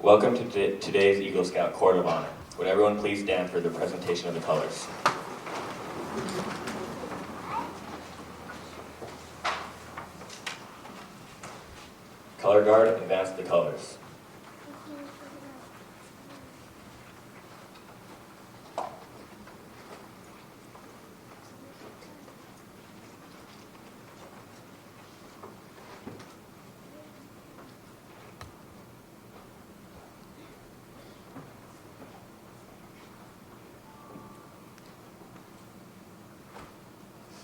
Welcome to today's Eagle Scout Court of Honor. Would everyone please stand for the presentation of the colors? Color guard, advance the colors.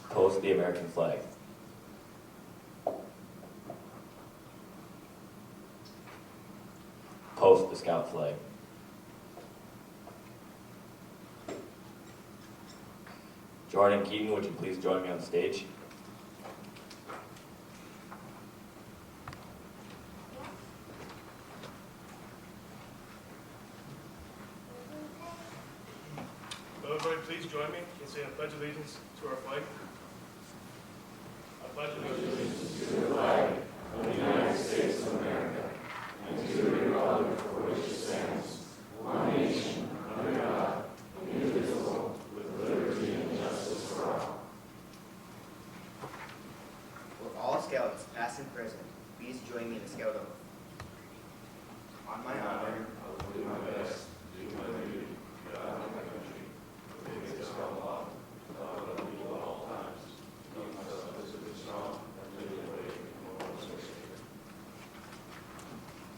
Post the American flag. Post the Scout flag. Jordan and Keaton, would you please join me on stage? Will everybody please join me in saying a pledge of allegiance to our flag? I pledge allegiance to the flag of the United States of America and to the republic for which it stands, one nation, under God, indivisible, with liberty and justice for all. Will all Scouts, past and present, please join me in the Scout oath? On my honor, I will do my best to do my duty, to God and my country, to make this our law, to love other people at all times, to keep myself physically strong, and to live away from all associated.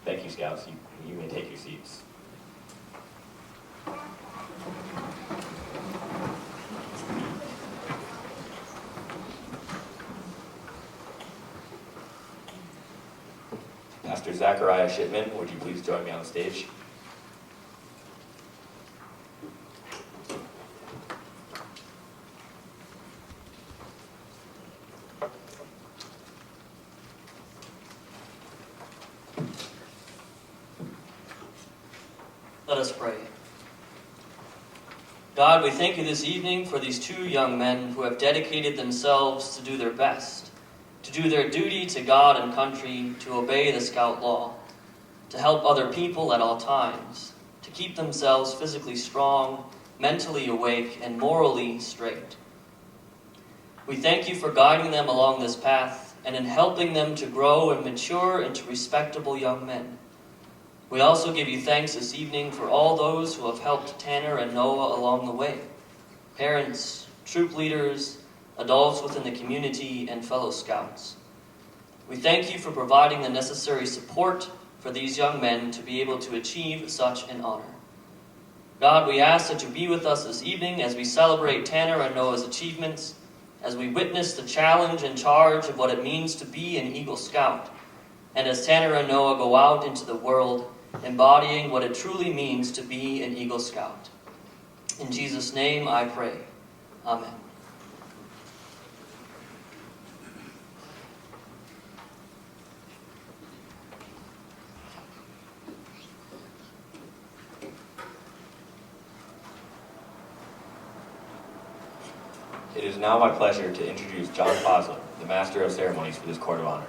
Thank you, Scouts. You may take your seats. Pastor Zachariah Shipman, would you please join me on stage? Let us pray. God, we thank you this evening for these two young men who have dedicated themselves to do their best, to do their duty to God and country, to obey the Scout law, to help other people at all times, to keep themselves physically strong, mentally awake, and morally straight. We thank you for guiding them along this path and in helping them to grow and mature into respectable young men. We also give you thanks this evening for all those who have helped Tanner and Noah along the way. Parents, troop leaders, adults within the community, and fellow Scouts. We thank you for providing the necessary support for these young men to be able to achieve such an honor. God, we ask that you be with us this evening as we celebrate Tanner and Noah's achievements, as we witness the challenge and charge of what it means to be an Eagle Scout, and as Tanner and Noah go out into the world, embodying what it truly means to be an Eagle Scout. In Jesus' name I pray. Amen. It is now my pleasure to introduce John Fosler, the Master of Ceremonies for this Court of Honor.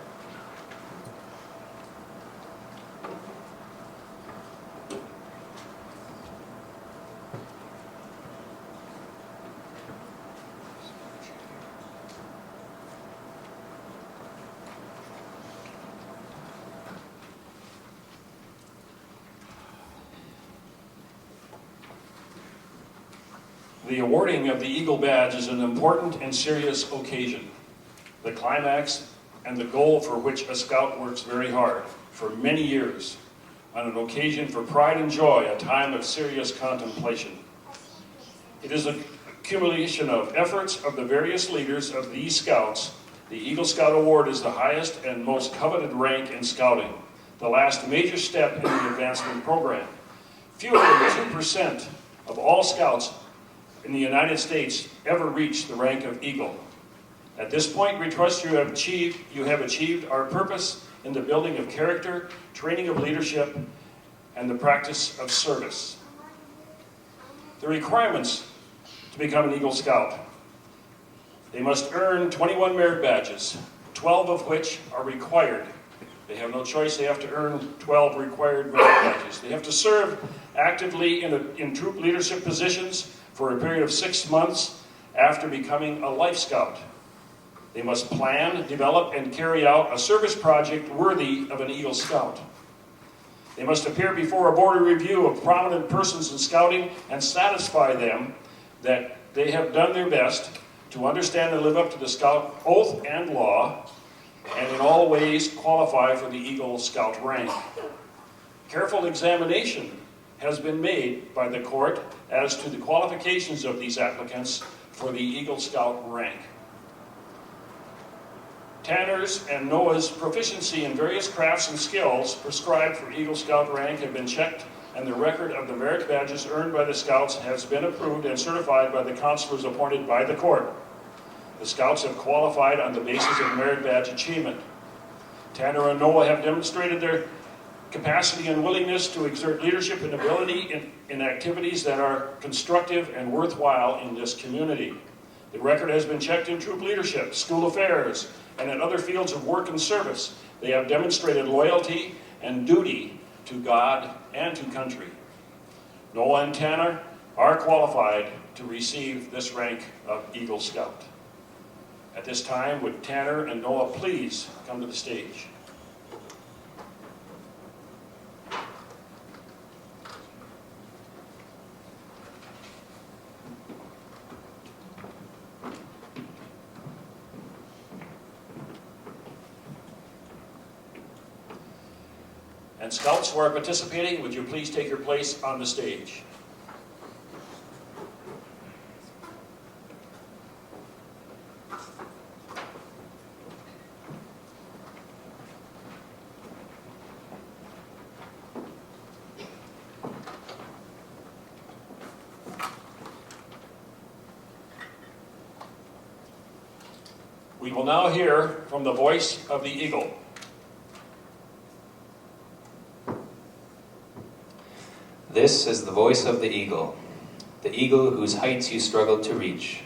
The awarding of the Eagle Badge is an important and serious occasion, the climax and the goal for which a Scout works very hard for many years, on an occasion for pride and joy, a time of serious contemplation. It is an accumulation of efforts of the various leaders of these Scouts. The Eagle Scout Award is the highest and most coveted rank in Scouting, the last major step in the advancement program. Fewer than 2% of all Scouts in the United States ever reach the rank of Eagle. At this point, we trust you have achieved our purpose in the building of character, training of leadership, and the practice of service. The requirements to become an Eagle Scout: they must earn 21 merit badges, 12 of which are required. They have no choice. They have to earn 12 required merit badges. They have to serve actively in troop leadership positions for a period of 6 months after becoming a Life Scout. They must plan, develop, and carry out a service project worthy of an Eagle Scout. They must appear before a board of review of prominent persons in scouting and satisfy them that they have done their best to understand and live up to the Scout oath and law, and in all ways qualify for the Eagle Scout rank. Careful examination has been made by the court as to the qualifications of these applicants for the Eagle Scout rank. Tanner's and Noah's proficiency in various crafts and skills prescribed for Eagle Scout rank have been checked, and the record of the merit badges earned by the Scouts has been approved and certified by the counselors appointed by the court. The Scouts have qualified on the basis of merit badge achievement. Tanner and Noah have demonstrated their capacity and willingness to exert leadership and ability in activities that are constructive and worthwhile in this community. The record has been checked in troop leadership, school affairs, and in other fields of work and service. They have demonstrated loyalty and duty to God and to country. Noah and Tanner are qualified to receive this rank of Eagle Scout. At this time, would Tanner and Noah please come to the stage? And Scouts who are participating, would you please take your place on the stage? We will now hear from the voice of the Eagle. This is the voice of the eagle whose heights you struggled to reach.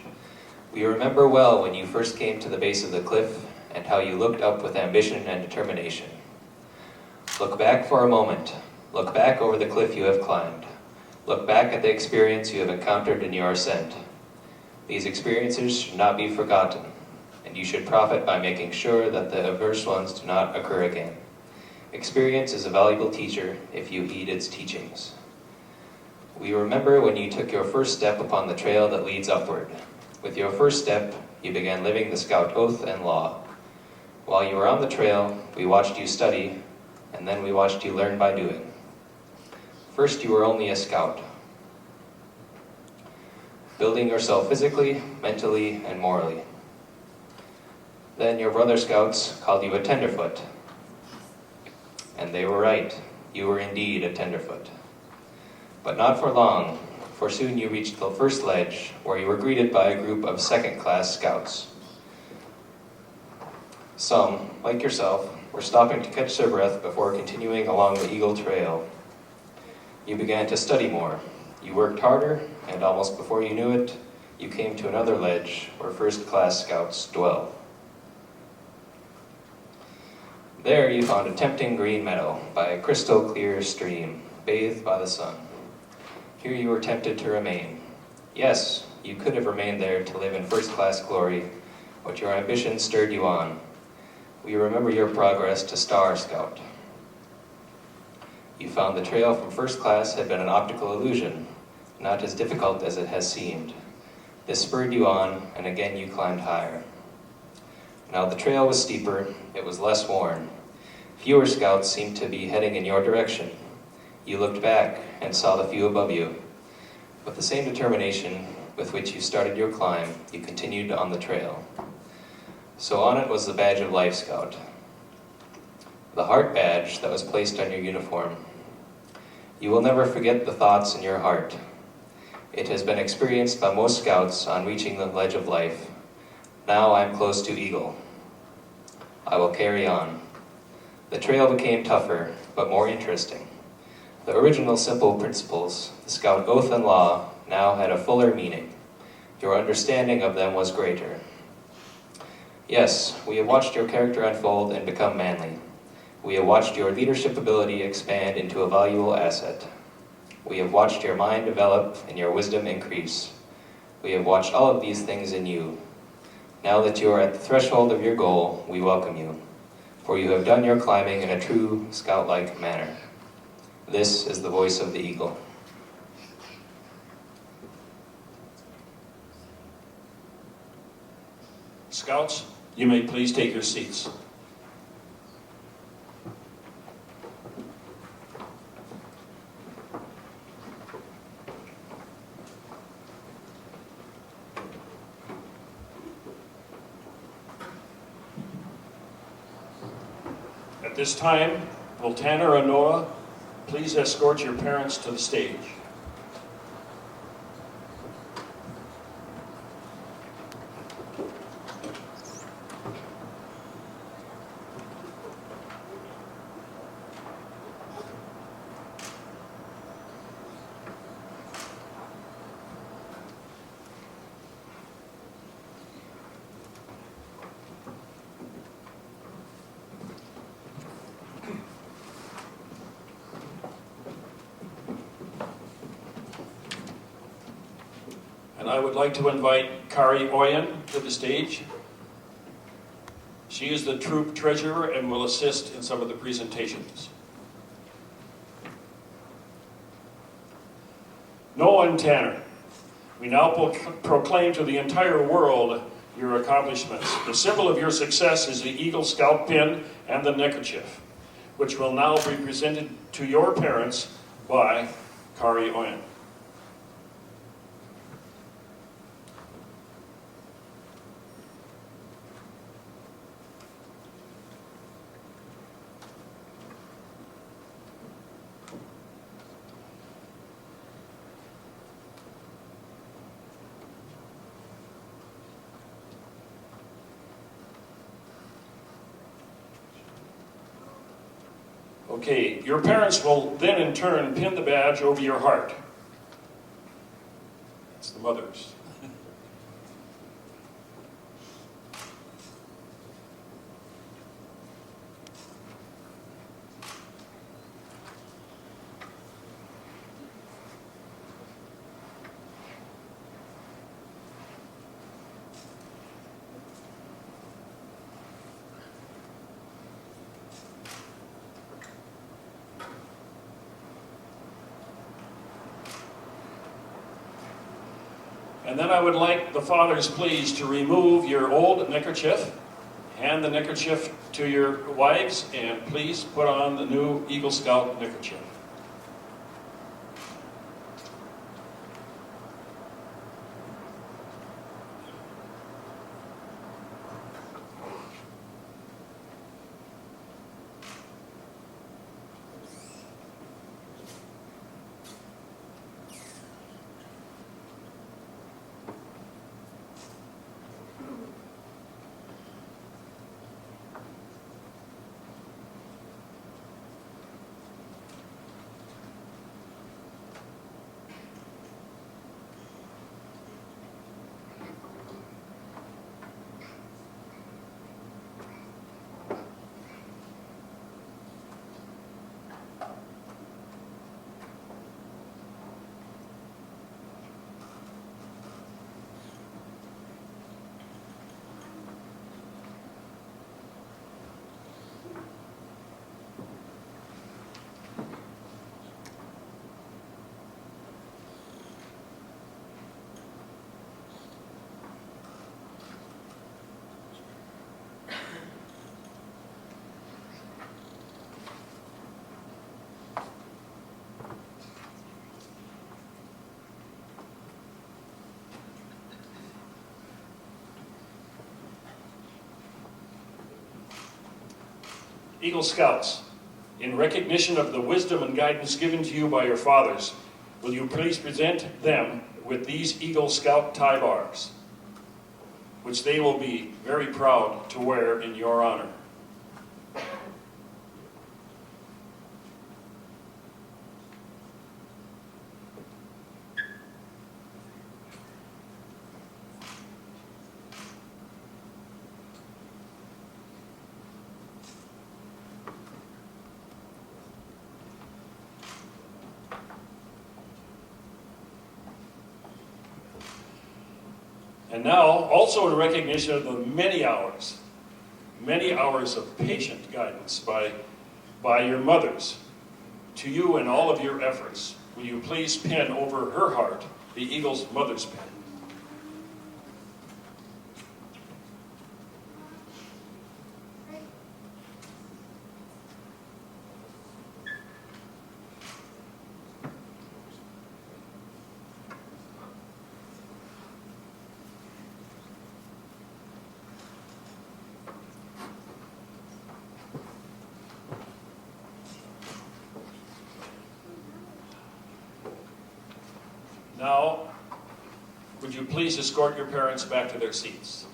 We remember well when you first came to the base of the cliff and how you looked up with ambition and determination. Look back for a moment. Look back over the cliff you have climbed. Look back at the experience you have encountered in your ascent. These experiences should not be forgotten, and you should profit by making sure that the adverse ones do not occur again. Experience is a valuable teacher if you heed its teachings. We remember when you took your first step upon the trail that leads upward. With your first step, you began living the Scout oath and law. While you were on the trail, we watched you study, and then we watched you learn by doing. First, you were only a Scout, building yourself physically, mentally, and morally. Then your brother Scouts called you a tenderfoot. And they were right. You were indeed a tenderfoot. But not for long, for soon you reached the first ledge, where you were greeted by a group of second-class Scouts. Some, like yourself, were stopping to catch their breath before continuing along the Eagle Trail. You began to study more. You worked harder, and almost before you knew it, you came to another ledge where first-class Scouts dwell. There you found a tempting green meadow by a crystal-clear stream, bathed by the sun. Here you were tempted to remain. Yes, you could have remained there to live in first-class glory, but your ambition stirred you on. We remember your progress to Star Scout. You found the trail from first class had been an optical illusion, not as difficult as it has seemed. This spurred you on, and again you climbed higher. Now the trail was steeper, it was less worn. Fewer Scouts seemed to be heading in your direction. You looked back and saw the few above you. With the same determination with which you started your climb, you continued on the trail. So on it was the badge of Life Scout, the heart badge that was placed on your uniform. You will never forget the thoughts in your heart. It has been experienced by most Scouts on reaching the ledge of life. Now I am close to Eagle. I will carry on. The trail became tougher, but more interesting. The original simple principles, the Scout oath and law, now had a fuller meaning. Your understanding of them was greater. Yes, we have watched your character unfold and become manly. We have watched your leadership ability expand into a valuable asset. We have watched your mind develop and your wisdom increase. We have watched all of these things in you. Now that you are at the threshold of your goal, we welcome you, for you have done your climbing in a true scout-like manner. This is the voice of the eagle. Scouts, you may please take your seats. At this time, will Tanner and Noah please escort your parents to the stage? And I would like to invite Kari Oyen to the stage. She is the troop treasurer and will assist in some of the presentations. Noah and Tanner, we now proclaim to the entire world your accomplishments. The symbol of your success is the Eagle Scout pin and the neckerchief, which will now be presented to your parents by Kari Oyen. Okay, your parents will then in turn pin the badge over your heart. That's the mother's. And then I would like the fathers, please, to remove your old neckerchief, hand the neckerchief to your wives, and please put on the new Eagle Scout neckerchief. Eagle Scouts, in recognition of the wisdom and guidance given to you by your fathers, will you please present them with these Eagle Scout tie bars, which they will be very proud to wear in your honor. And now, also in recognition of the many hours of patient guidance by your mothers, to you and all of your efforts, will you please pin over her heart the Eagles Mother's Pin? Now, would you please escort your parents back to their seats?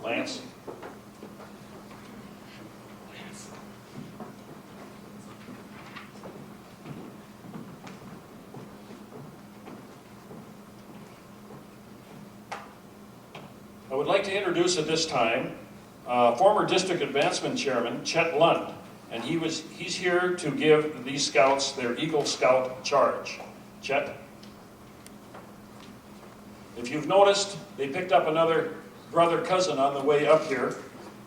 Lance? I would like to introduce at this time former District Advancement Chairman Chet Lund, and he's here to give these scouts their Eagle Scout charge. Chet? If you've noticed, they picked up another brother cousin on the way up here.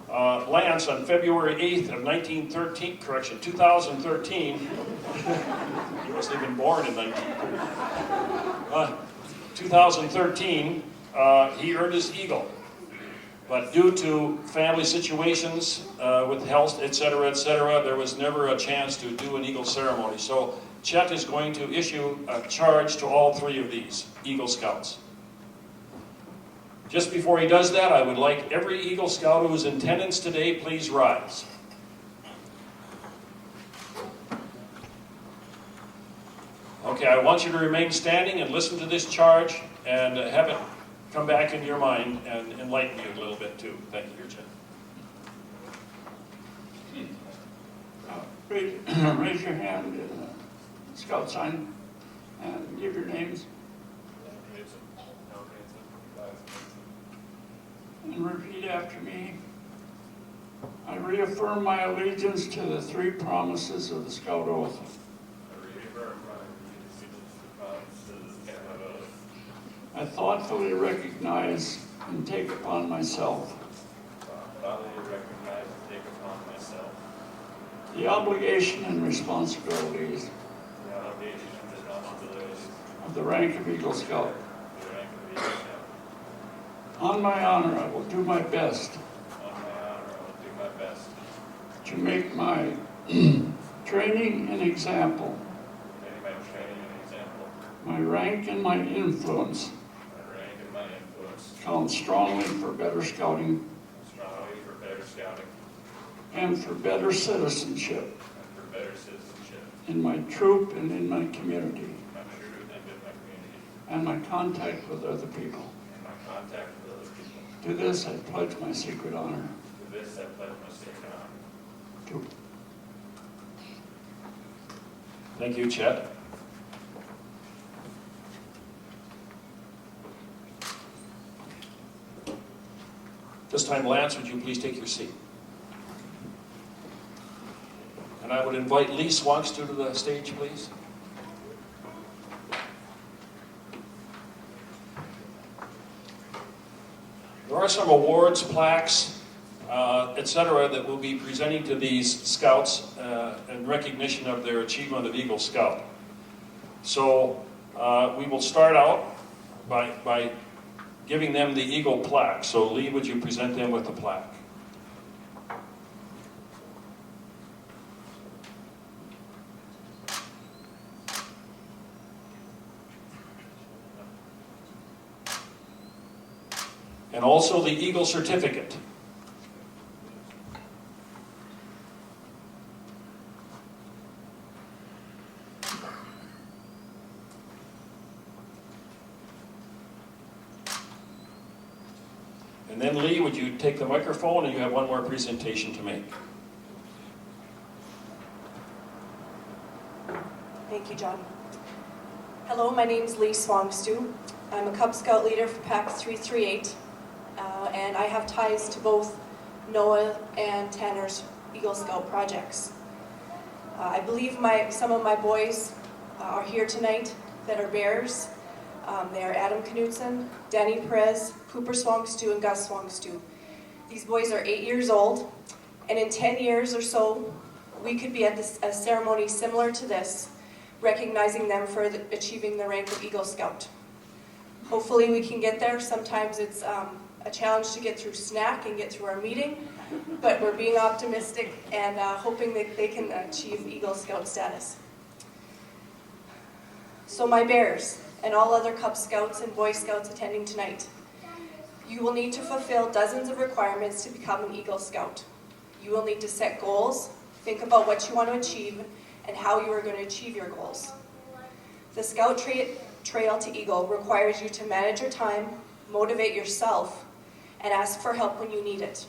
Lance, on February 8th of 2013, he wasn't even born in 2013, he earned his Eagle. But due to family situations with health, etc., there was never a chance to do an Eagle ceremony. So Chet is going to issue a charge to all three of these Eagle Scouts. Just before he does that, I would like every Eagle Scout who is in attendance today, please rise. Okay, I want you to remain standing and listen to this charge and have it come back in your mind and enlighten you a little bit too. Thank you, Chet. Raise your hand in the scout sign and give your names. And repeat after me. I reaffirm my allegiance to the three promises of the Scout Oath. I thoughtfully recognize and take upon myself the obligation and responsibilities of the rank of Eagle Scout. On my honor, I will do my best to make my training an example, my rank and my influence count strongly for better scouting and for better citizenship in my troop and in my community and my contact with other people. To this I pledge my secret honor. Thank you, Chet. This time, Lance, would you please take your seat? And I would invite Lee Swankstu to the stage, please. There are some awards, plaques, etc., that we'll be presenting to these scouts in recognition of their achievement of Eagle Scout. So we will start out by giving them the Eagle plaque. So Lee, would you present them with the plaque? And also the Eagle certificate. And then Lee, would you take the microphone, and you have one more presentation to make. Thank you, John. Hello, my name is Lee Swangstu. I'm a Cub Scout leader for Pack 338, and I have ties to both Noah and Tanner's Eagle Scout projects. I believe some of my boys are here tonight that are bears. They are Adam Knudsen, Danny Perez, Cooper Swangstu, and Gus Swangstu. These boys are 8 years old, and in 10 years or so, we could be at a ceremony similar to this, recognizing them for achieving the rank of Eagle Scout. Hopefully we can get there. Sometimes it's a challenge to get through snack and get through our meeting, but we're being optimistic and hoping that they can achieve Eagle Scout status. So my bears and all other Cub Scouts and Boy Scouts attending tonight, you will need to fulfill dozens of requirements to become an Eagle Scout. You will need to set goals, think about what you want to achieve, and how you are going to achieve your goals. The Scout Trail to Eagle requires you to manage your time, motivate yourself, and ask for help when you need it.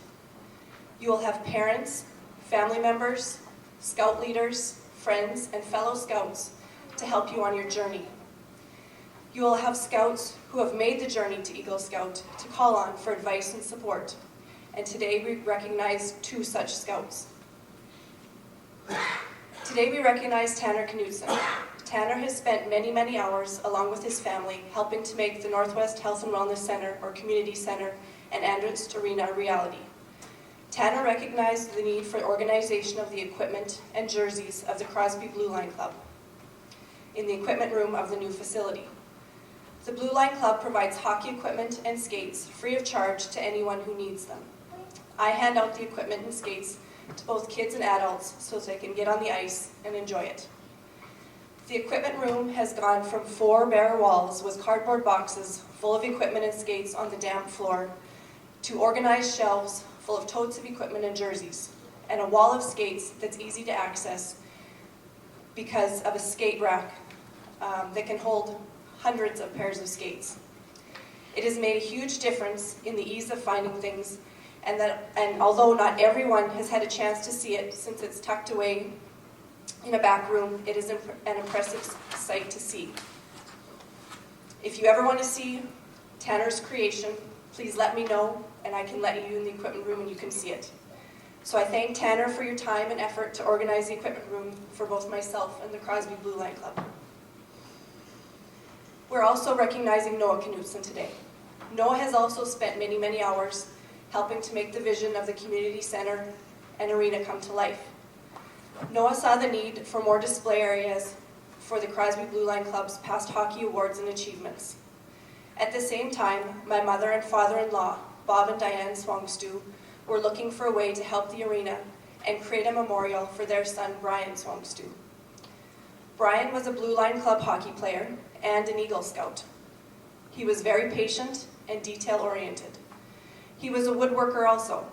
You will have parents, family members, Scout leaders, friends, and fellow Scouts to help you on your journey. You will have Scouts who have made the journey to Eagle Scout to call on for advice and support, and today we recognize 2 such Scouts. Today we recognize Tanner Knudsen. Tanner has spent many, many hours, along with his family, helping to make the Northwest Health and Wellness Center, or Community Center, and Andrist Arena a reality. Tanner recognized the need for organization of the equipment and jerseys of the Crosby Blue Line Club in the equipment room of the new facility. The Blue Line Club provides hockey equipment and skates free of charge to anyone who needs them. I hand out the equipment and skates to both kids and adults so they can get on the ice and enjoy it. The equipment room has gone from 4 bare walls with cardboard boxes full of equipment and skates on the damp floor to organized shelves full of totes of equipment and jerseys, and a wall of skates that's easy to access because of a skate rack that can hold hundreds of pairs of skates. It has made a huge difference in the ease of finding things, and although not everyone has had a chance to see it since it's tucked away in a back room, it is an impressive sight to see. If you ever want to see Tanner's creation, please let me know, and I can let you in the equipment room and you can see it. So I thank Tanner for your time and effort to organize the equipment room for both myself and the Crosby Blue Line Club. We're also recognizing Noah Knudsen today. Noah has also spent many, many hours helping to make the vision of the community center and arena come to life. Noah saw the need for more display areas for the Crosby Blue Line Club's past hockey awards and achievements. At the same time, my mother and father-in-law, Bob and Diane Swangstu, were looking for a way to help the arena and create a memorial for their son, Brian Swangstu. Brian was a Blue Line Club hockey player and an Eagle Scout. He was very patient and detail-oriented. He was a woodworker also,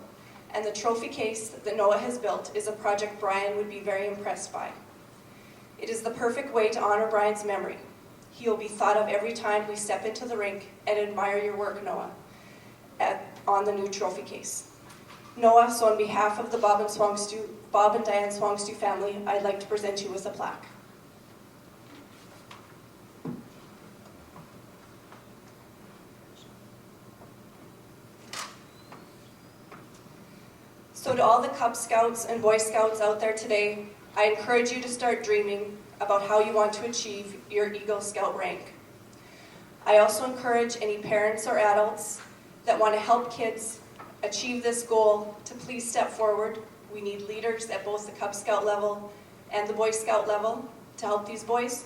and the trophy case that Noah has built is a project Brian would be very impressed by. It is the perfect way to honor Brian's memory. He will be thought of every time we step into the rink and admire your work, Noah, on the new trophy case. Noah, so on behalf of the Bob and Diane Swangstu family, I'd like to present you with a plaque. So to all the Cub Scouts and Boy Scouts out there today, I encourage you to start dreaming about how you want to achieve your Eagle Scout rank. I also encourage any parents or adults that want to help kids achieve this goal to please step forward. We need leaders at both the Cub Scout level and the Boy Scout level to help these boys.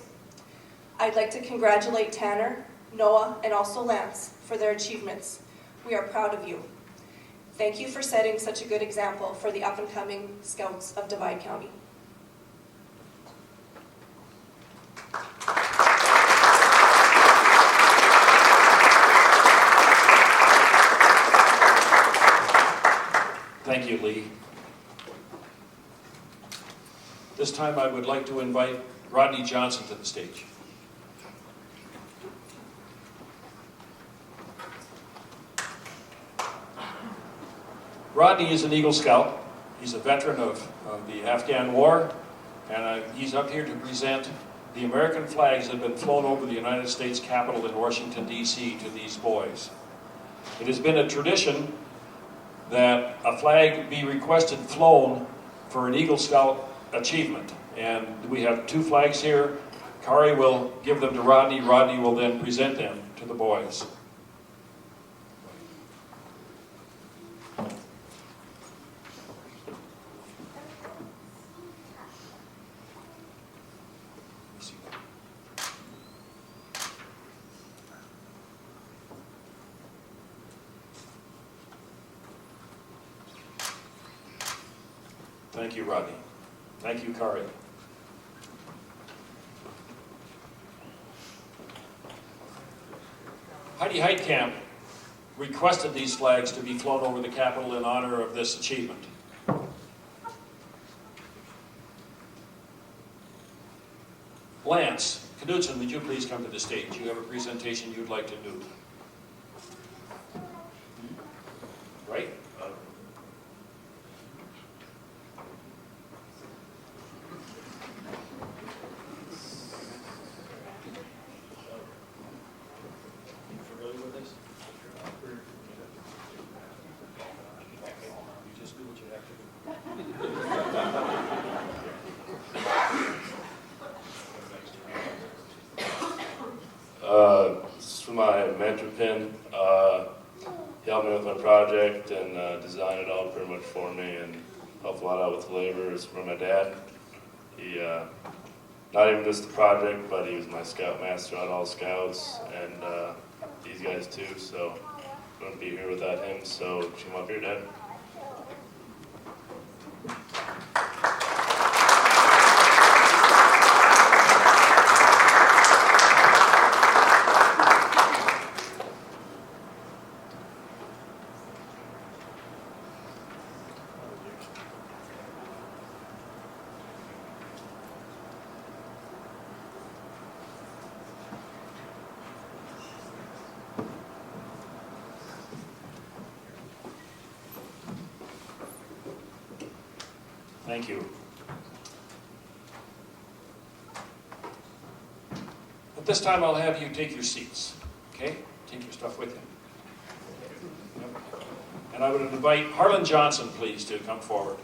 I'd like to congratulate Tanner, Noah, and also Lance for their achievements. We are proud of you. Thank you for setting such a good example for the up-and-coming Scouts of Divide County. Thank you, Lee. This time I would like to invite Rodney Johnson to the stage. Rodney is an Eagle Scout. He's a veteran of the Afghan War, and he's up here to present the American flags have been flown over the United States Capitol in Washington, D.C. to these boys. It has been a tradition that a flag be requested flown for an Eagle Scout achievement. And we have 2 flags here. Kari will give them to Rodney. Rodney will then present them to the boys. Thank you, Rodney. Thank you, Kari. Heidi Heitkamp requested these flags to be flown over the Capitol in honor of this achievement. Lance Knudsen, would you please come to the stage? You have a presentation you'd like to do. Right? This is for my mentor pin. He helped me with my project and designed it all pretty much for me and helped a lot out with the labor. It's from my dad. He, not even just the project, but he was my scout master on all scouts and these guys too, so I wouldn't be here without him, so come up here, Dad. Thank you. At this time, I'll have you take your seats, okay? Take your stuff with you. Yep. And I would invite Harlan Johnson, please, to come forward.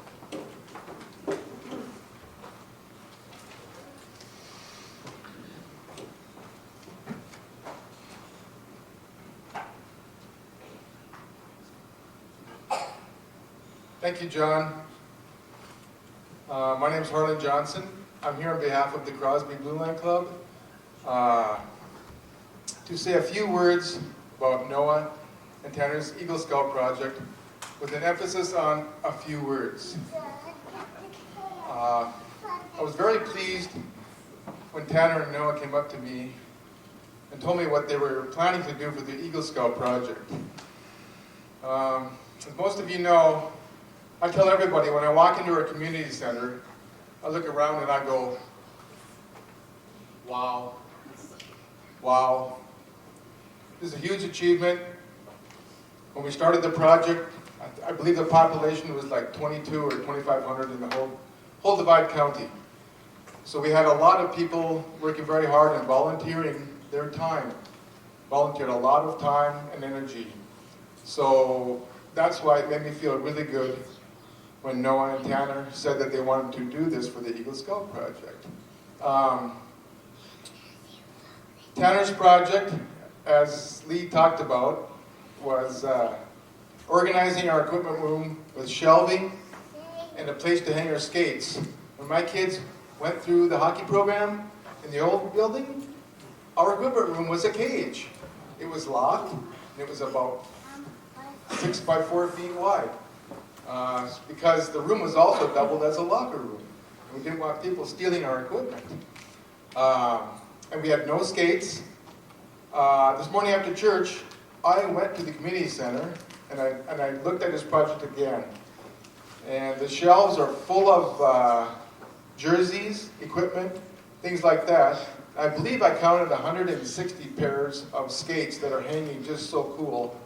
Thank you, John. My name is Harlan Johnson. I'm here on behalf of the Crosby Blue Line Club to say a few words about Noah and Tanner's Eagle Scout project with an emphasis on a few words. I was very pleased when Tanner and Noah came up to me and told me what they were planning to do for the Eagle Scout project. As most of you know, I tell everybody when I walk into a community center, I look around and I go, wow, wow. This is a huge achievement. When we started the project, I believe the population was like 22 or 2,500 in the whole Divide County. So we had a lot of people working very hard and volunteering their time. Volunteered a lot of time and energy. So that's why it made me feel really good when Noah and Tanner said that they wanted to do this for the Eagle Scout project. Tanner's project, as Lee talked about, was organizing our equipment room with shelving and a place to hang our skates. When my kids went through the hockey program in the old building, our equipment room was a cage. It was locked, and it was about 6 by 4 feet wide. Because the room was also doubled as a locker room. We didn't want people stealing our equipment. And we had no skates. This morning after church, I went to the community center and I looked at this project again. And the shelves are full of jerseys, equipment, things like that. I believe I counted 160 pairs of skates that are hanging just so cool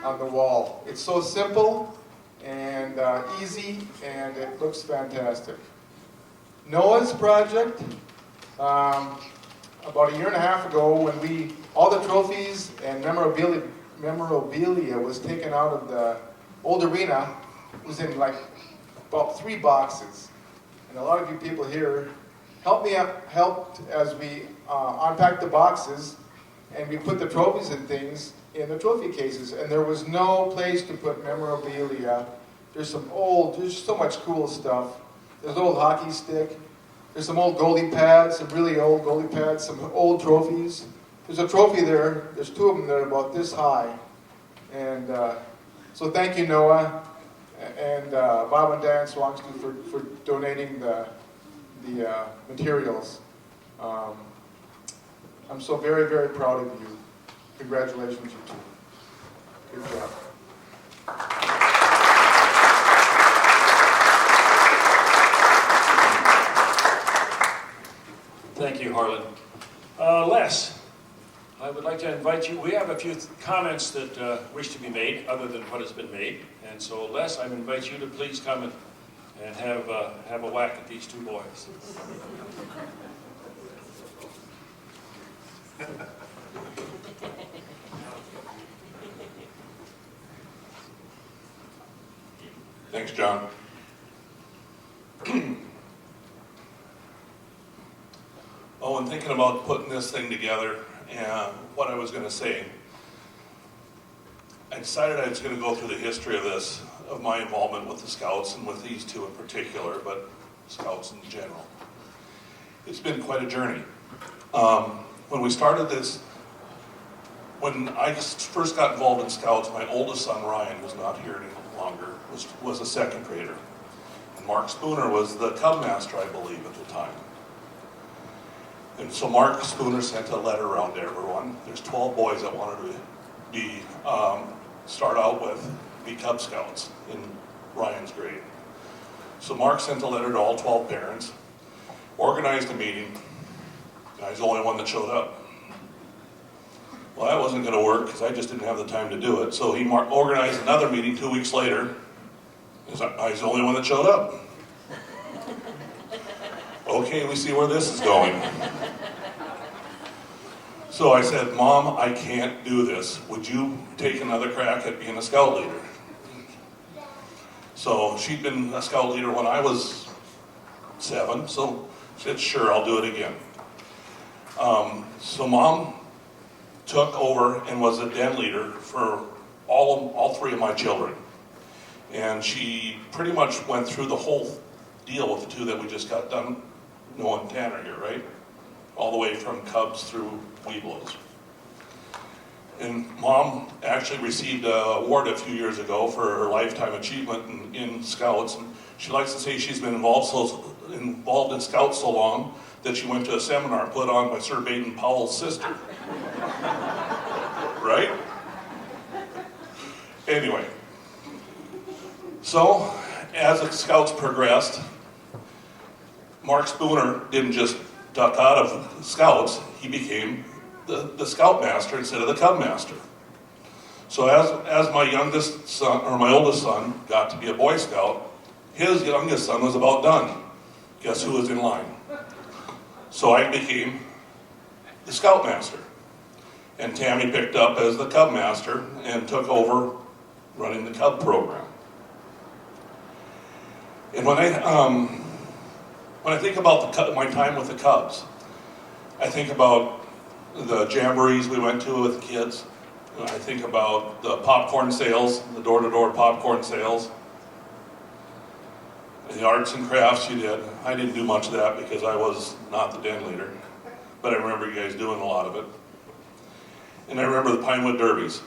on the wall. It's so simple and easy, and it looks fantastic. Noah's project About a year and a half ago, when all the trophies and memorabilia was taken out of the old arena, it was in like about 3 boxes. And a lot of you people here helped as we unpacked the boxes and we put the trophies and things in the trophy cases. And there was no place to put memorabilia. There's so much cool stuff. There's an old hockey stick. There's some old goalie pads, some really old goalie pads, some old trophies. There's a trophy there. There's 2 of them that are about this high. And so thank you, Noah, and Bob and Dan Swangsky for donating the materials. I'm so very, very proud of you. Congratulations, you two. Good job. Thank you, Harlan. Les, I would like to invite you. We have a few comments that wish to be made other than what has been made. And so, Les, I invite you to please come and have a whack at these 2 boys. Thanks, John. Oh, and thinking about putting this thing together and what I was going to say, I decided I was going to go through the history of this, of my involvement with the Scouts and with these 2 in particular, but Scouts in general. It's been quite a journey. When we started this, when I first got involved in Scouts, my oldest son, Ryan, who's not here any longer, was a 2nd grader. And Mark Spooner was the Cub Master, I believe, at the time. And so Mark Spooner sent a letter around to everyone. There's 12 boys that wanted to start out with, be Cub Scouts in Ryan's grade. So Mark sent a letter to all 12 parents, organized a meeting. I was the only one that showed up. Well, that wasn't going to work because I just didn't have the time to do it. So he organized another meeting 2 weeks later. I was the only one that showed up. Okay, we see where this is going. So I said, Mom, I can't do this. Would you take another crack at being a Scout leader? So she'd been a Scout leader when I was 7, so she said, sure, I'll do it again. So Mom took over and was a den leader for all 3 of my children. And she pretty much went through the whole deal with the 2 that we just got done, Noah and Tanner here, right? All the way from Cubs through Weeblos. And Mom actually received an award a few years ago for her lifetime achievement in Scouts. And she likes to say she's been involved in Scouts so long that she went to a seminar put on by Sir Baden Powell's sister. Right? Anyway. So, as the Scouts progressed, Mark Spooner didn't just duck out of Scouts, he became the Scout Master instead of the Cub Master. So as my youngest son, or my oldest son, got to be a Boy Scout, his youngest son was about done. Guess who was in line? So I became the Scout Master. And Tammy picked up as the Cub Master and took over running the Cub program. And when I think about my time with the Cubs, I think about the jamborees we went to with the kids. I think about the popcorn sales, the door-to-door popcorn sales, the arts and crafts you did. I didn't do much of that because I was not the den leader, but I remember you guys doing a lot of it. And I remember the Pinewood Derbies.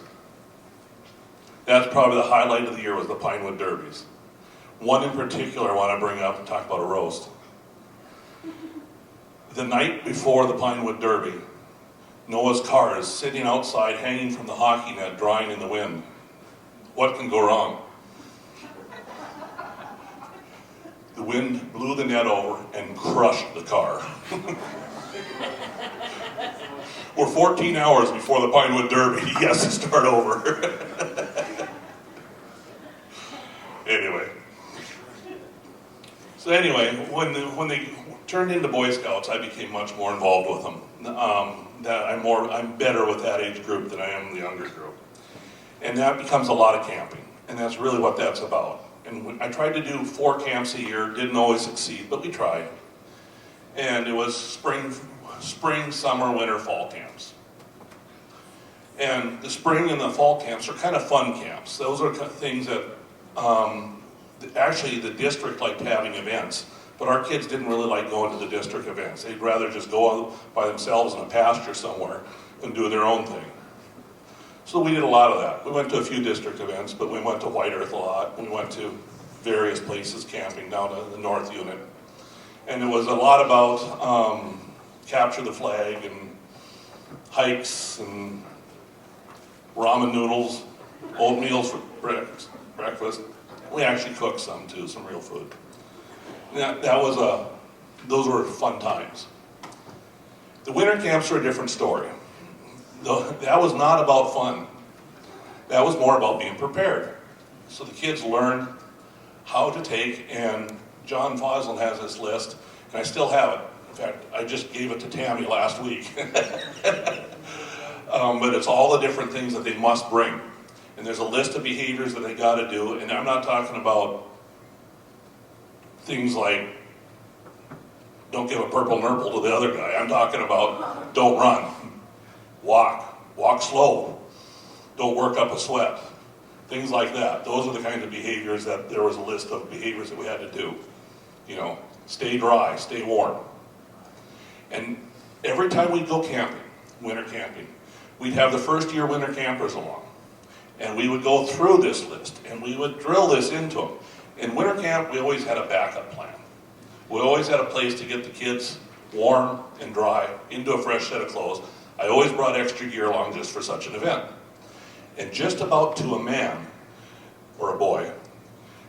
That's probably the highlight of the year, was the Pinewood Derbies. One in particular I want to bring up and talk about a roast. The night before the Pinewood Derby, Noah's car is sitting outside, hanging from the hockey net, drying in the wind. What can go wrong? The wind blew the net over and crushed the car. We're 14 hours before the Pinewood Derby. He has to start over. Anyway. So anyway, when they turned into Boy Scouts, I became much more involved with them. I'm better with that age group than I am the younger group. And that becomes a lot of camping, and that's really what that's about. And I tried to do 4 camps a year, didn't always succeed, but we tried. And it was spring, summer, winter, fall camps. And the spring and the fall camps are kind of fun camps. Those are things that actually the district liked having events, but our kids didn't really like going to the district events. They'd rather just go by themselves in a pasture somewhere and do their own thing. So we did a lot of that. We went to a few district events, but we went to White Earth a lot. We went to various places camping down to the North Unit. And it was a lot about capture the flag and hikes and ramen noodles, oatmeal for breakfast. We actually cooked some too, some real food. Those were fun times. The winter camps are a different story. That was not about fun. That was more about being prepared. So the kids learned how to take, and John Foslin has this list, and I still have it. In fact, I just gave it to Tammy last week. But it's all the different things that they must bring. And there's a list of behaviors that they got to do, and I'm not talking about things like don't give a purple nurple to the other guy. I'm talking about don't run, walk slow, don't work up a sweat, things like that. Those are the kinds of behaviors that there was a list of behaviors that we had to do. You know, stay dry, stay warm. And every time we'd go camping, winter camping, we'd have the first year winter campers along. And we would go through this list, and we would drill this into them. In winter camp, we always had a backup plan. We always had a place to get the kids warm and dry into a fresh set of clothes. I always brought extra gear along just for such an event. And just about to a man, or a boy,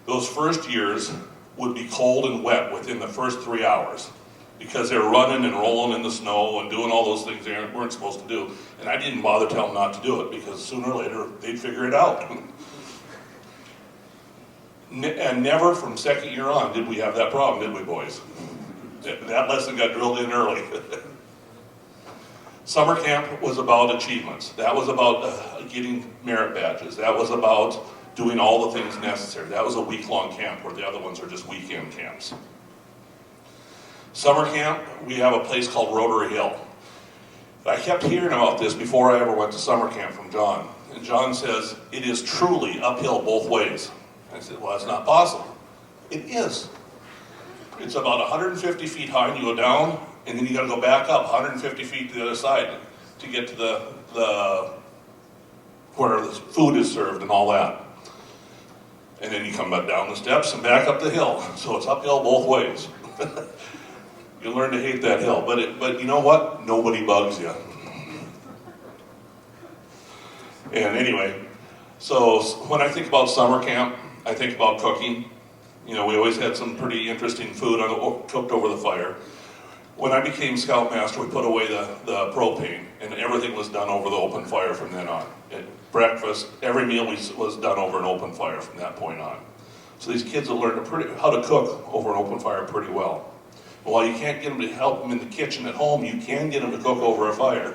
those first years would be cold and wet within the first 3 hours because they're running and rolling in the snow and doing all those things they weren't supposed to do. And I didn't bother telling them not to do it because sooner or later they'd figure it out. And never from second year on did we have that problem, did we, boys? That lesson got drilled in early. Summer camp was about achievements. That was about getting merit badges. That was about doing all the things necessary. That was a week-long camp where the other ones are just weekend camps. Summer camp, we have a place called Rotary Hill. I kept hearing about this before I ever went to summer camp from John. And John says, it is truly uphill both ways. I said, well, that's not possible. It is. It's about 150 feet high, and you go down, and then you got to go back up 150 feet to the other side to get to the where the food is served and all that. And then you come back down the steps and back up the hill. So it's uphill both ways. You'll learn to hate that hill, but you know what? Nobody bugs you. And anyway, so when I think about summer camp, I think about cooking. You know, we always had some pretty interesting food cooked over the fire. When I became scoutmaster, we put away the propane, and everything was done over the open fire from then on. Breakfast, every meal was done over an open fire from that point on. So these kids will learn how to cook over an open fire pretty well. But while you can't get them to help them in the kitchen at home, you can get them to cook over a fire.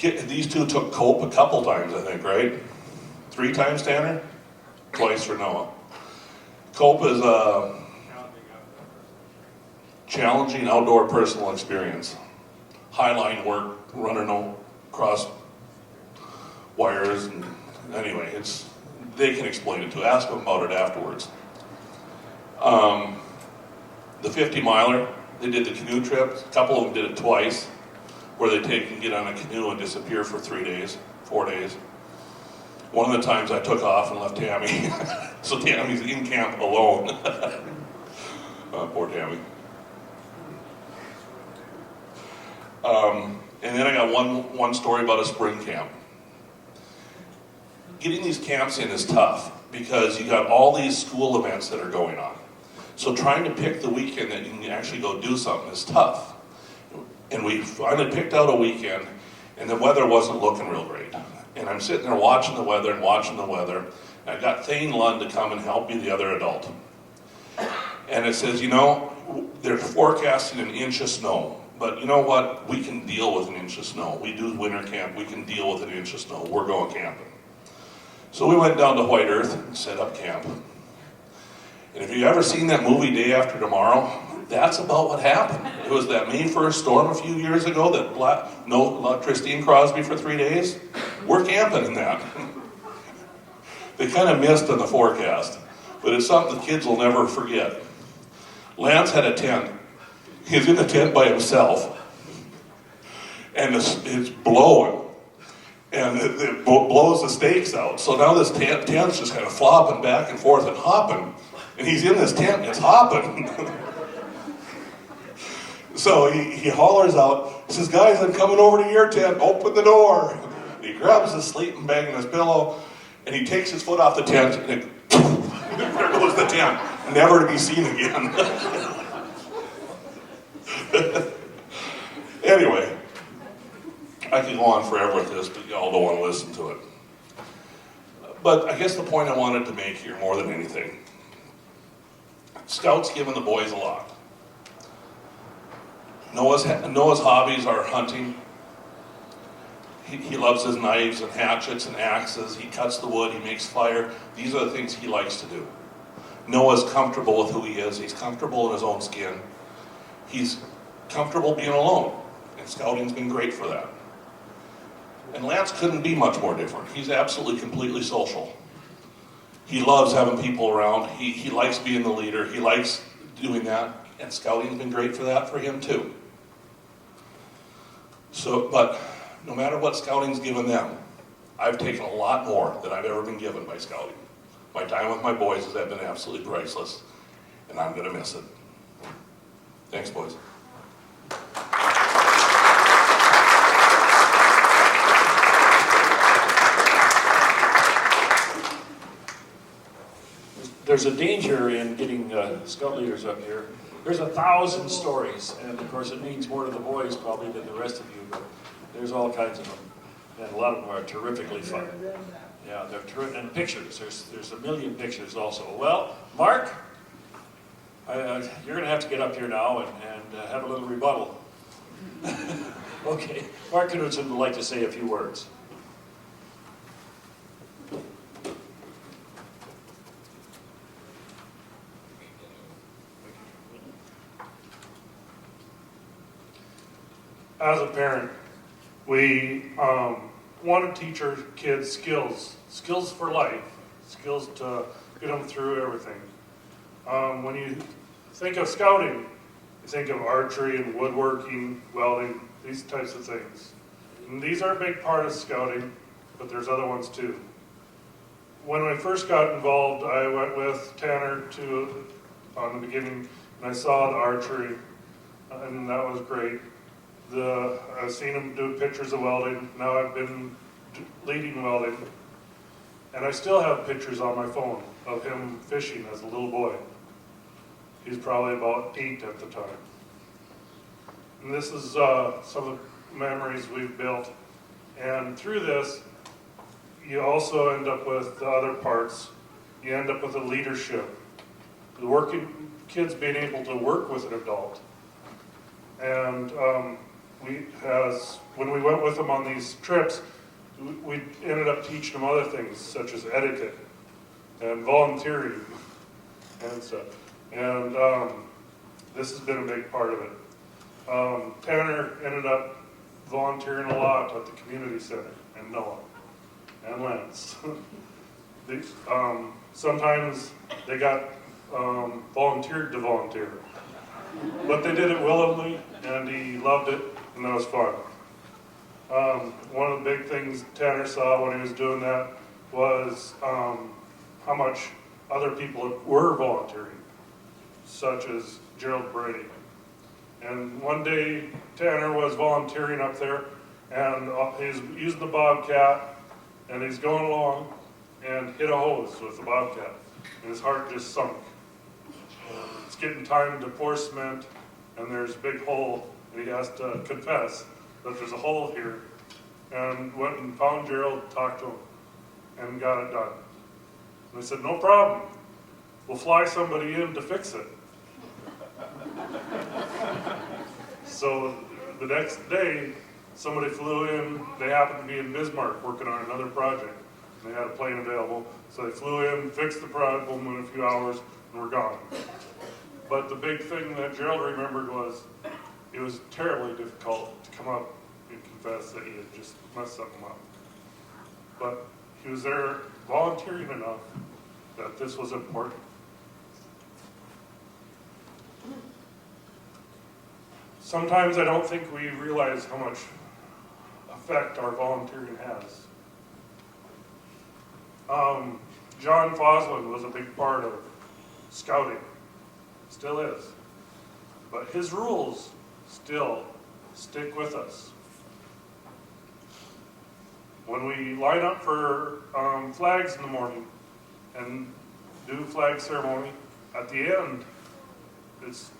These two took cope a couple times, I think, right? 3 times, Tanner? Twice for Noah. Cope is a challenging outdoor personal experience. Highline work, running across wires, and anyway, they can explain it to. Ask them about it afterwards. The 50-miler, they did the canoe trip. A couple of them did it twice, where they take and get on a canoe and disappear for 3 days, 4 days. One of the times I took off and left Tammy, so Tammy's in camp alone. Poor Tammy. And then I got one story about a spring camp. Getting these camps in is tough because you got all these school events that are going on. So trying to pick the weekend that you can actually go do something is tough. And we finally picked out a weekend, and the weather wasn't looking real great. And I'm sitting there watching the weather. And I got Thane Lund to come and help me, the other adult. And it says, you know, they're forecasting an inch of snow. But you know what? We can deal with an inch of snow. We do winter camp. We can deal with an inch of snow. We're going camping. So we went down to White Earth and set up camp. And if you've ever seen that movie Day After Tomorrow, that's about what happened. It was that May 1st storm a few years ago that no electricity in Crosby for 3 days. We're camping in that. They kind of missed on the forecast, but it's something the kids will never forget. Lance had a tent. He's in the tent by himself, and it's blowing, and it blows the stakes out. So now this tent's just kind of flopping back and forth and hopping, and he's in this tent and it's hopping. So he hollers out, he says, guys, I'm coming over to your tent, open the door. And he grabs his sleeping bag and his pillow, and he takes his foot off the tent, and there goes the tent, never to be seen again. Anyway, I could go on forever with this, but y'all don't want to listen to it. But I guess the point I wanted to make here, more than anything, Scouts giving the boys a lot. Noah's hobbies are hunting. He loves his knives and hatchets and axes. He cuts the wood, he makes fire. These are the things he likes to do. Noah's comfortable with who he is. He's comfortable in his own skin. He's comfortable being alone. And scouting's been great for that. And Lance couldn't be much more different. He's absolutely, completely social. He loves having people around. He likes being the leader. He likes doing that. And scouting's been great for that for him too. So, but no matter what scouting's given them, I've taken a lot more than I've ever been given by scouting. My time with my boys has been absolutely priceless, and I'm going to miss it. Thanks, boys. There's a danger in getting scout leaders up here. There's 1,000 stories, and of course it means more to the boys probably than the rest of you, but there's all kinds of them. And a lot of them are terrifically fun. Yeah, they're terrific. And pictures, there's a million pictures also. Well, Mark, you're going to have to get up here now and have a little rebuttal. Okay, Mark Knudsen would like to say a few words. As a parent, we want to teach our kids skills for life, skills to get them through everything. When you think of scouting, you think of archery and woodworking, welding, these types of things. And these are a big part of scouting, but there's other ones too. When I first got involved, I went with Tanner on the beginning, and I saw the archery, and that was great. I've seen him do pictures of welding. Now I've been leading welding. And I still have pictures on my phone of him fishing as a little boy. He's probably about 8 at the time. And this is some of the memories we've built. And through this, you also end up with the other parts. You end up with the leadership. The working kids being able to work with an adult. And when we went with them on these trips, we ended up teaching them other things, such as etiquette and volunteering and stuff. And this has been a big part of it. Tanner ended up volunteering a lot at the community center, and Noah, and Lance. Sometimes they got volunteered to volunteer, but they did it willingly, and he loved it, and that was fun. One of the big things Tanner saw when he was doing that was how much other people were volunteering, such as Gerald Brady. And one day Tanner was volunteering up there, and he's using the Bobcat, and he's going along and hit a hose with the Bobcat, and his heart just sunk. It's getting time to pour cement, and there's a big hole, and he has to confess that there's a hole here, and went and found Gerald, talked to him, and got it done. And they said, no problem, we'll fly somebody in to fix it. So the next day, somebody flew in, they happened to be in Bismarck working on another project. They had a plane available, so they flew in, fixed the problem in a few hours, and were gone. But the big thing that Gerald remembered was it was terribly difficult to come up and confess that he had just messed something up. But he was there volunteering enough that this was important. Sometimes I don't think we realize how much effect our volunteering has. John Foslin was a big part of scouting, still is. But his rules still stick with us. When we line up for flags in the morning and do flag ceremony, at the end,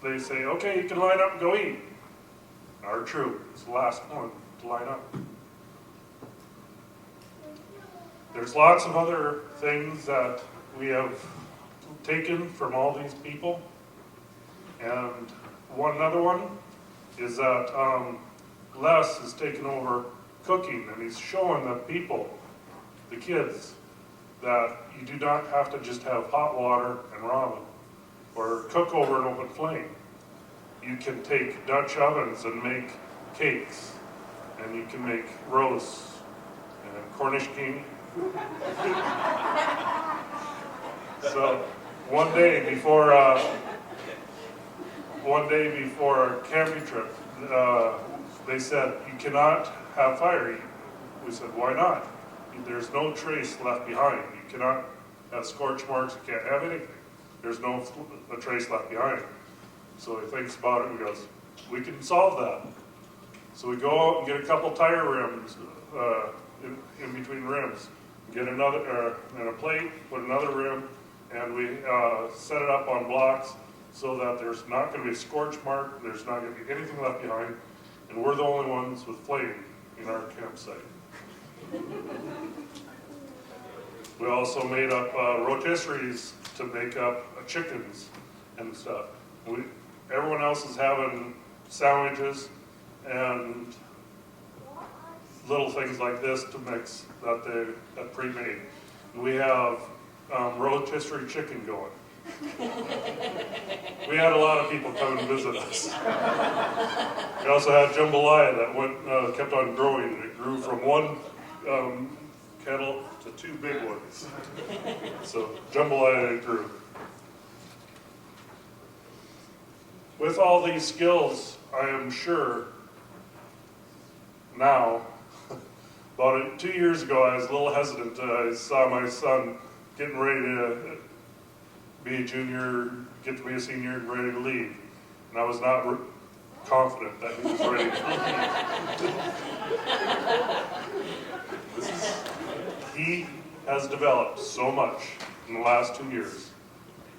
they say, okay, you can line up and go eat. Our troop is the last one to line up. There's lots of other things that we have taken from all these people. And another one is that Les has taken over cooking, and he's showing the people, the kids, that you do not have to just have hot water and ramen or cook over an open flame. You can take Dutch ovens and make cakes, and you can make roasts and Cornish king. So one day before our camping trip, they said, you cannot have fire eating. We said, why not? There's no trace left behind. You cannot have scorch marks, you can't have anything. There's no trace left behind. So he thinks about it and goes, we can solve that. So we go out and get a couple tire rims in between rims. Get another, and a plate, put another rim, and we set it up on blocks so that there's not going to be a scorch mark, there's not going to be anything left behind, and we're the only ones with flame in our campsite. We also made up rotisseries to make up chickens and stuff. Everyone else is having sandwiches and little things like this to mix that they pre-made. We have rotisserie chicken going. We had a lot of people come and visit us. We also had jambalaya that kept on growing. It grew from one kettle to two big ones. So jambalaya grew. With all these skills, I am sure now, about 2 years ago, I was a little hesitant. I saw my son getting ready to be a junior, get to be a senior, and ready to leave. And I was not confident that he was ready to leave. He has developed so much in the last 2 years.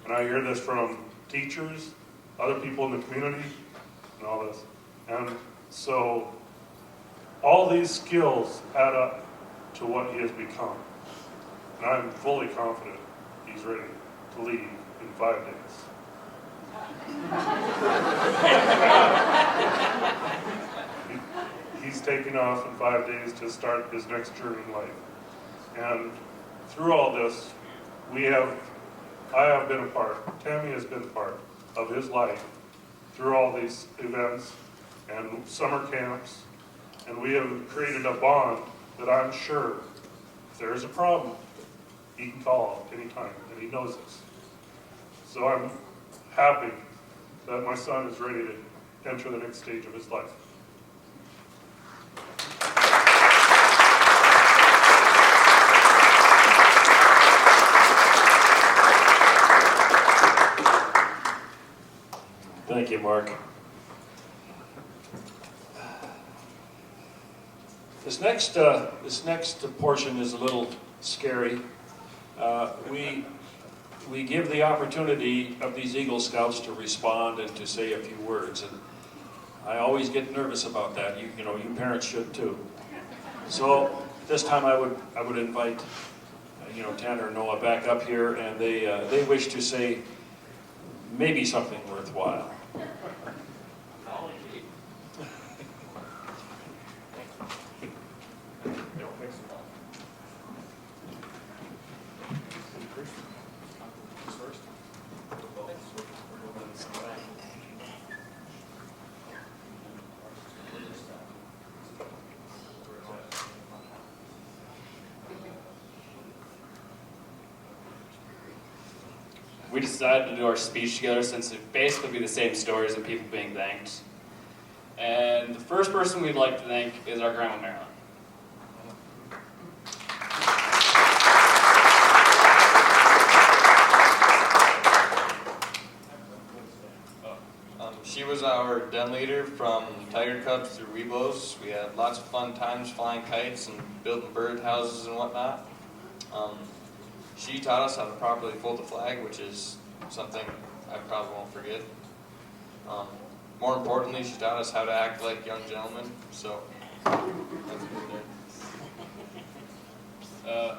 And I hear this from teachers, other people in the community, and all this. And so all these skills add up to what he has become. And I'm fully confident he's ready to leave in 5 days. He's taking off in 5 days to start his next journey in life. And through all this, I have been a part, Tammy has been a part of his life through all these events and summer camps. And we have created a bond that I'm sure if there is a problem, he can call anytime, and he knows this. So I'm happy that my son is ready to enter the next stage of his life. Thank you, Mark. This next portion is a little scary. We give the opportunity of these Eagle Scouts to respond and to say a few words, and I always get nervous about that. You parents should too. So this time I would invite Tanner and Noah back up here, and they wish to say maybe something worthwhile. we decided to do our speech together since it basically be the same stories and people being thanked. And the first person we'd like to thank is our Grandma Marilyn. She was our den leader from Tiger Cubs through Weeblos. We had lots of fun times flying kites and building bird houses and whatnot. She taught us how to properly fold the flag, which is something I probably won't forget. More importantly, she taught us how to act like young gentlemen, so that's good there.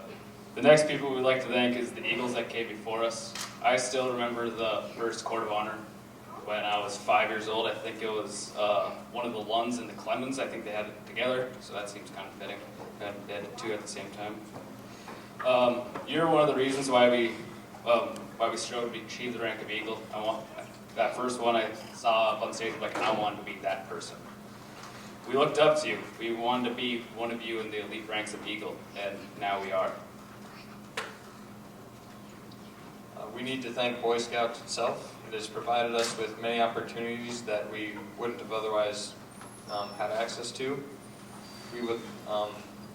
The next people we'd like to thank is the Eagles that came before us. I still remember the first Court of Honor when I was 5 years old. I think it was one of the Lunds and the Clemens. I think they had it together, so that seems kind of fitting. They had it two at the same time. You're one of the reasons why we strove to achieve the rank of Eagle. That first one I saw up on stage, like, I wanted to be that person. We looked up to you. We wanted to be one of you in the elite ranks of Eagle, and now we are. We need to thank Boy Scouts itself. It has provided us with many opportunities that we wouldn't have otherwise had access to. We would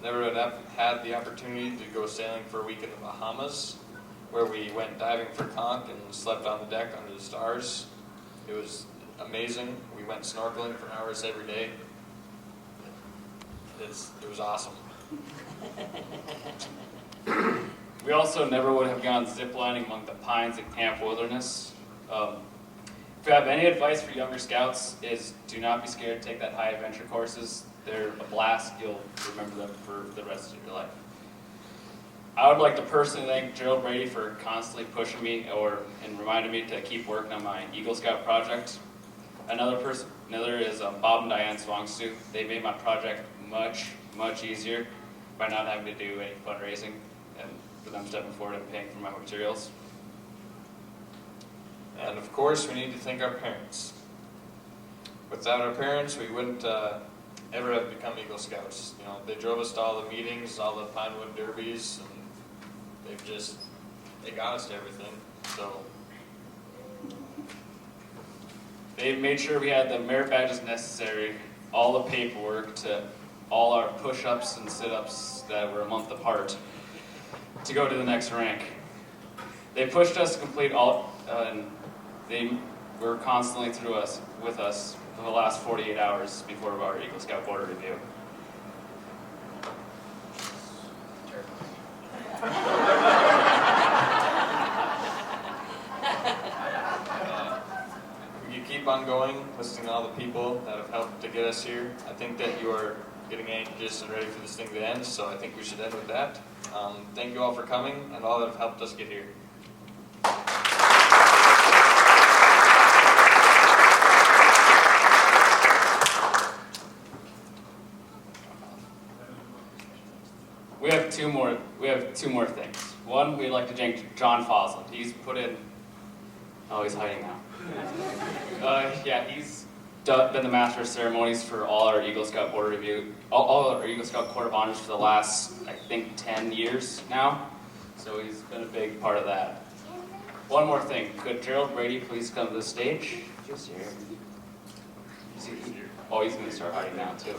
never would have had the opportunity to go sailing for a week in the Bahamas, where we went diving for conch and slept on the deck under the stars. It was amazing. We went snorkeling for hours every day. It was awesome. We also never would have gone ziplining among the pines at Camp Wilderness. If you have any advice for younger scouts, is do not be scared to take that high adventure courses. They're a blast. You'll remember them for the rest of your life. I would like to personally thank Gerald Brady for constantly pushing me and reminding me to keep working on my Eagle Scout project. Another is Bob and Diane Swangstu. They made my project much, much easier by not having to do any fundraising and for them stepping forward and paying for my materials. And of course, we need to thank our parents. Without our parents, we wouldn't ever have become Eagle Scouts. You know, they drove us to all the meetings, all the Pinewood Derbies, and they got us to everything. So They made sure we had the merit badges necessary, all the paperwork to all our push-ups and sit-ups that were a month apart to go to the next rank. They pushed us to complete all, and they were constantly with us for the last 48 hours before our Eagle Scout Board review. You keep on going, listening to all the people that have helped to get us here. I think that you are getting anxious and ready for this thing to end, so I think we should end with that. Thank you all for coming and all that have helped us get here. We have two more things. One, we'd like to thank John Fosland. He's put in. Oh, he's hiding now. Yeah, he's been the master of ceremonies for all our Eagle Scout Board review, all our Eagle Scout Court of Honors for the last, I think, 10 years now. So he's been a big part of that. One more thing. Could Gerald Brady please come to the stage? Just here. Oh, he's going to start hiding now, too.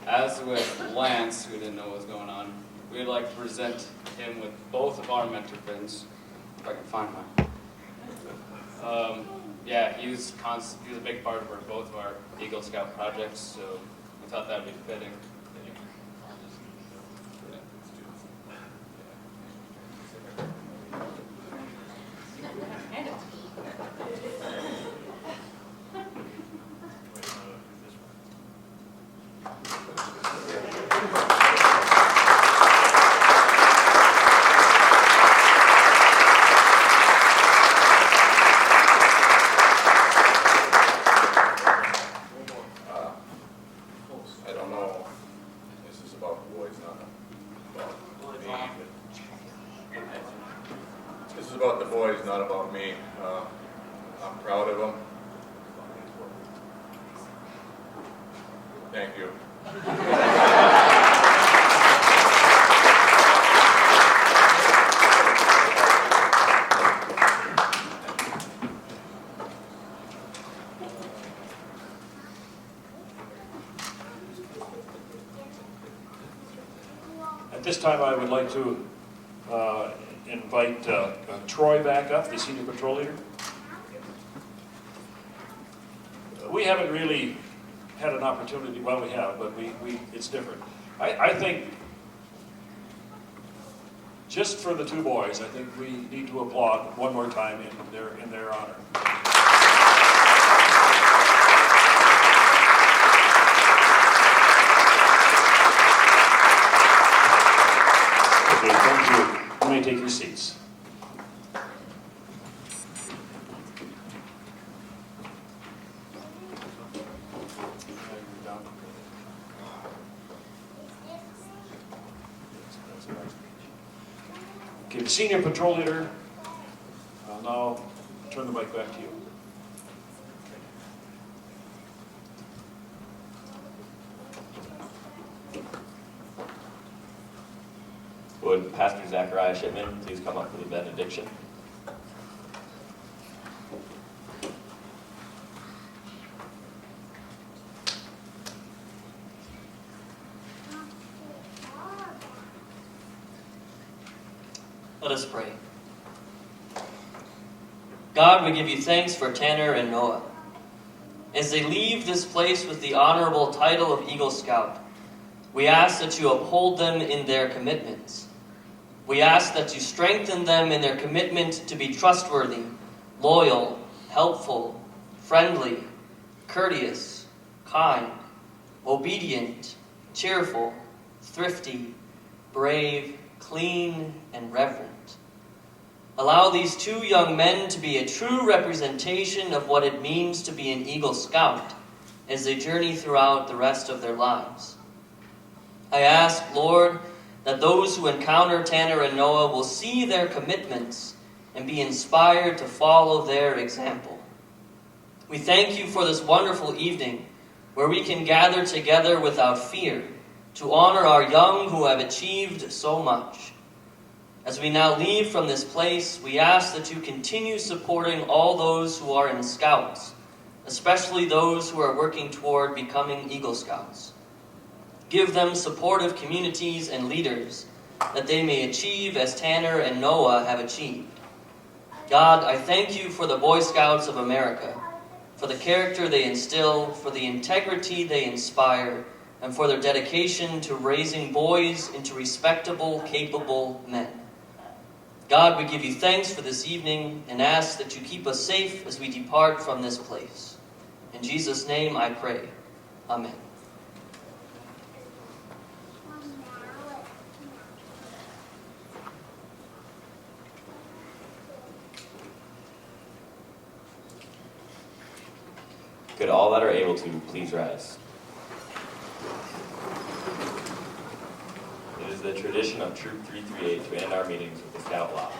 As with Lance, who didn't know what was going on, we'd like to present him with both of our mentor pins, if I can find mine. Yeah, he was a big part of both of our Eagle Scout projects, so we thought that would be fitting. I don't know, this is about the boys, not about me. This is about the boys, not about me. I'm proud of them. Thank you. At this time, I would like to invite Troy back up, the senior patrol leader. We haven't really had an opportunity, well, we have, but it's different. I think, just for the two boys, I think we need to applaud one more time in their honor. Okay, thank you. You may take your seats. Okay, the senior patrol leader, I'll now turn the mic back to you. Would Pastor Zachariah Shipman please come up for the benediction? Let us pray. God, we give you thanks for Tanner and Noah. As they leave this place with the honorable title of Eagle Scout, we ask that you uphold them in their commitments. We ask that you strengthen them in their commitment to be trustworthy, loyal, helpful, friendly, courteous, kind, obedient, cheerful, thrifty, brave, clean, and reverent. Allow these two young men to be a true representation of what it means to be an Eagle Scout as they journey throughout the rest of their lives. I ask, Lord, that those who encounter Tanner and Noah will see their commitments and be inspired to follow their example. We thank you for this wonderful evening where we can gather together without fear to honor our young who have achieved so much. As we now leave from this place, we ask that you continue supporting all those who are in Scouts, especially those who are working toward becoming Eagle Scouts. Give them supportive communities and leaders that they may achieve as Tanner and Noah have achieved. God, I thank you for the Boy Scouts of America, for the character they instill, for the integrity they inspire, and for their dedication to raising boys into respectable, capable men. God, we give you thanks for this evening and ask that you keep us safe as we depart from this place. In Jesus' name I pray. Amen. Could all that are able to please rise? It is the tradition of Troop 338 to end our meetings with the Scout Law.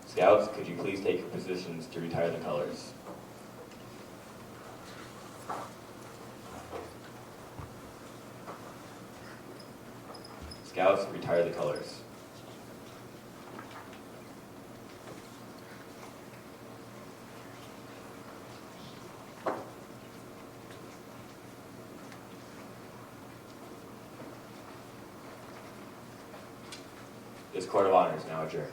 Scouts, could you please take your positions to retire the colors? Scouts, retire the colors. This Court of Honor is now adjourned.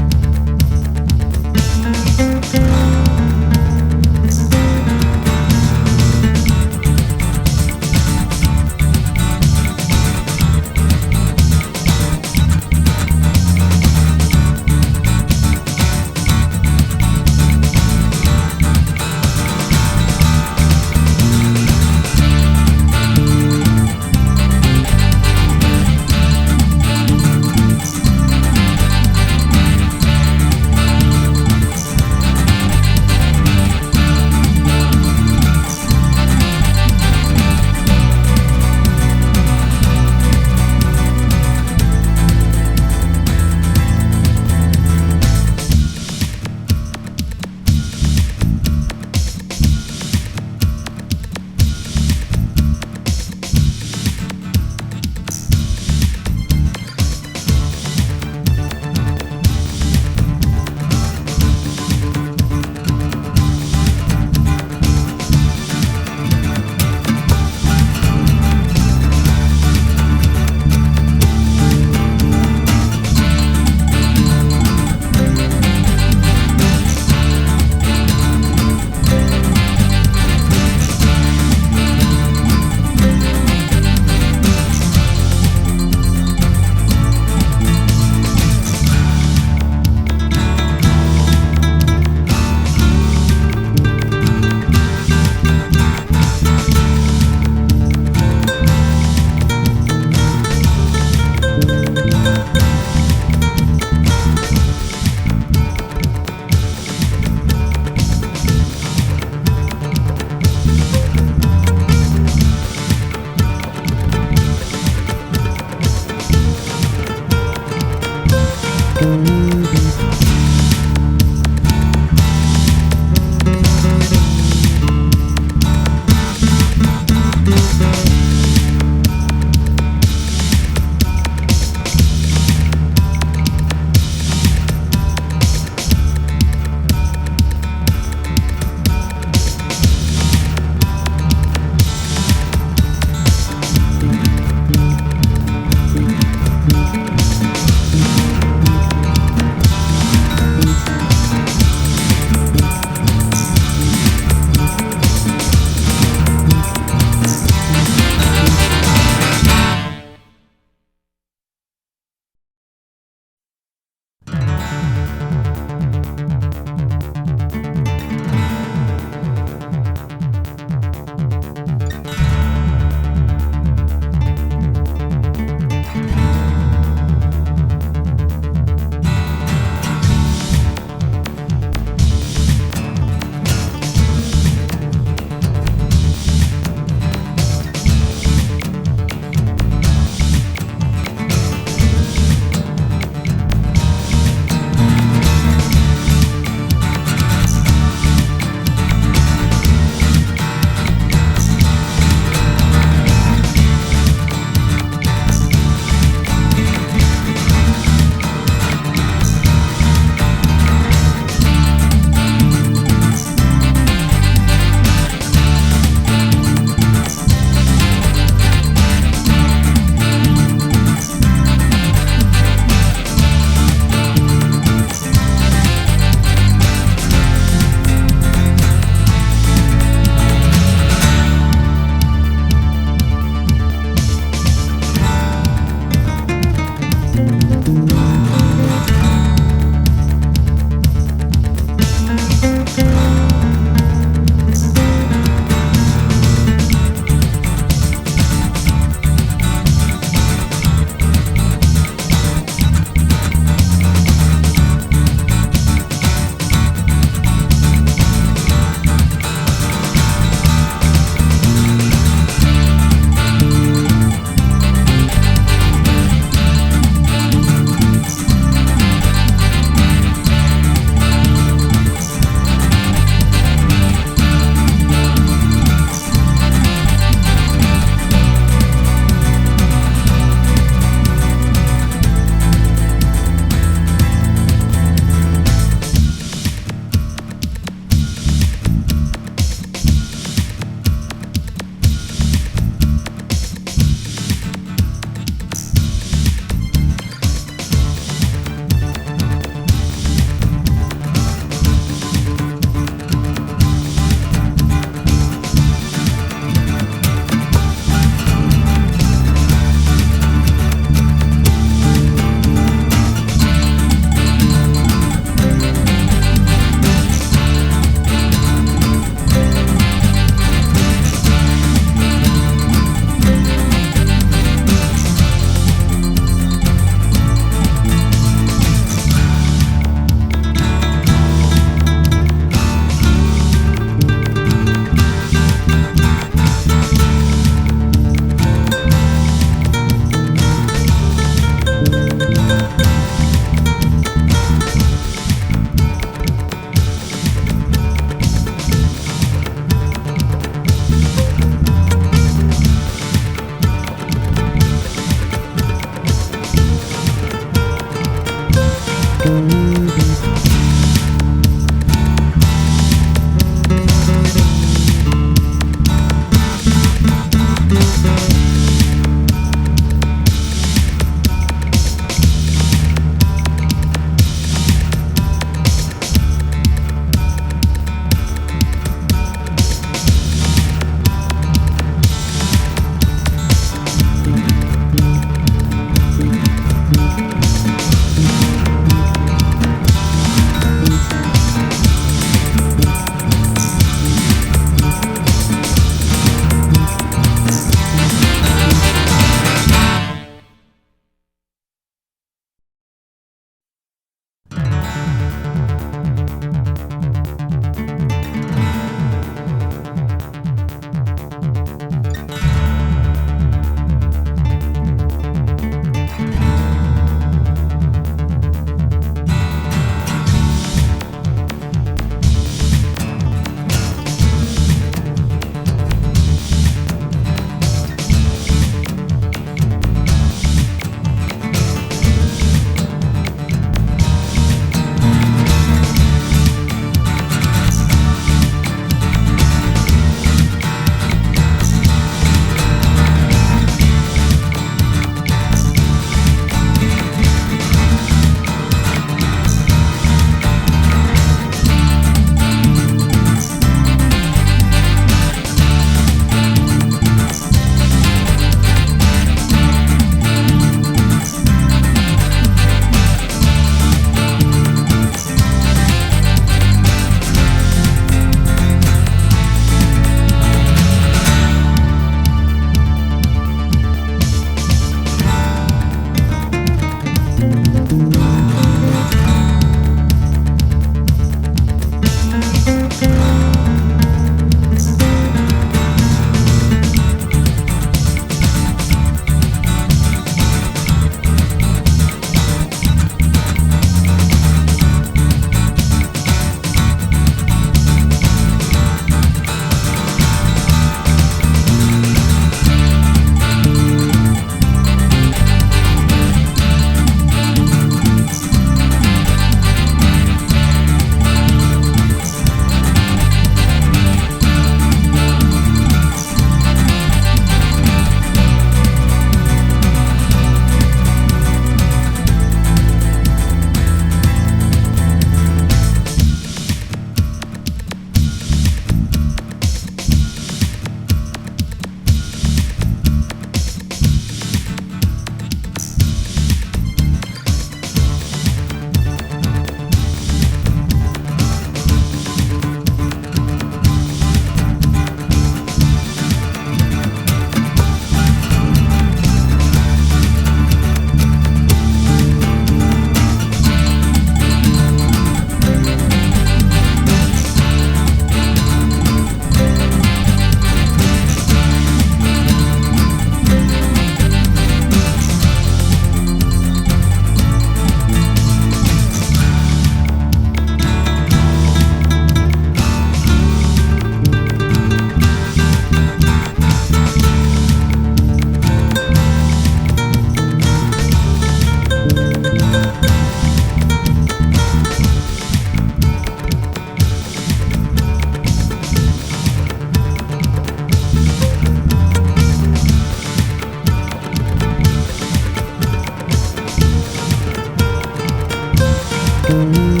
Thank you.